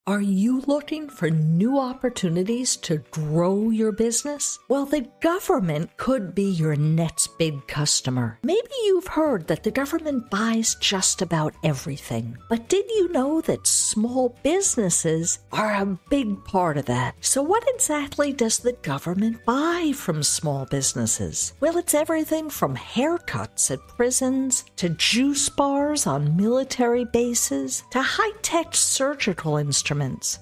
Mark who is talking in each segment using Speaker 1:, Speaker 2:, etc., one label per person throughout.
Speaker 1: Are you looking for new opportunities to grow your business? Well, the government could be your next big customer. Maybe you've heard that the government buys just about everything. But did you know that small businesses are a big part of that? So what exactly does the government buy from small businesses? Well, it's everything from haircuts at prisons to juice bars on military bases to high-tech surgical instruments,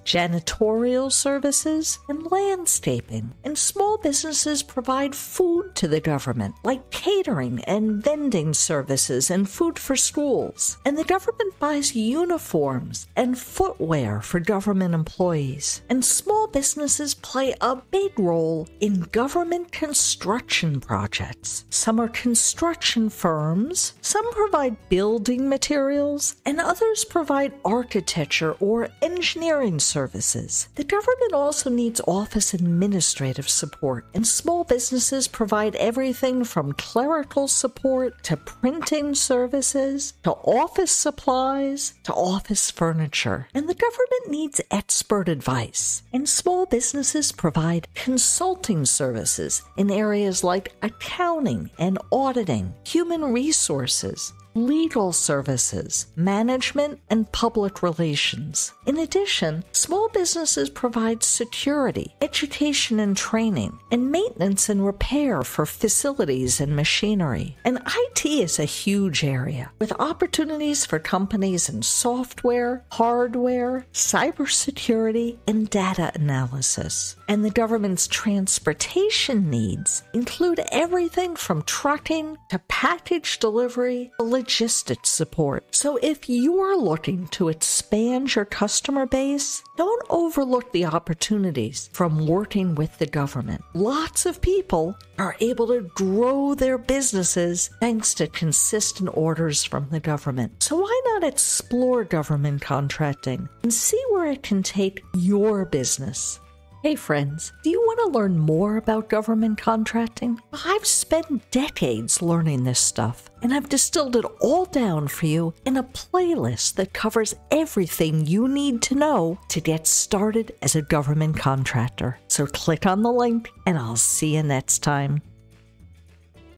Speaker 1: janitorial services, and landscaping. And small businesses provide food to the government, like catering and vending services and food for schools. And the government buys uniforms and footwear for government employees. And small businesses play a big role in government construction projects. Some are construction firms, some provide building materials, and others provide architecture or engineering services. The government also needs office administrative support, and small businesses provide everything from clerical support to printing services to office supplies to office furniture. And the government needs expert advice, and small businesses provide consulting services in areas like accounting and auditing, human resources, legal services, management, and public relations. In addition, small businesses provide security, education and training, and maintenance and repair for facilities and machinery. And IT is a huge area, with opportunities for companies in software, hardware, cybersecurity, and data analysis. And the government's transportation needs include everything from trucking to package delivery to logistics support. So if you're looking to expand your customer base, don't overlook the opportunities from working with the government. Lots of people are able to grow their businesses thanks to consistent orders from the government. So why not explore government contracting and see where it can take your business? Hey friends, do you want to learn more about government contracting? I've spent decades learning this stuff, and I've distilled it all down for you in a playlist that covers everything you need to know to get started as a government contractor. So click on the link, and I'll see you next time.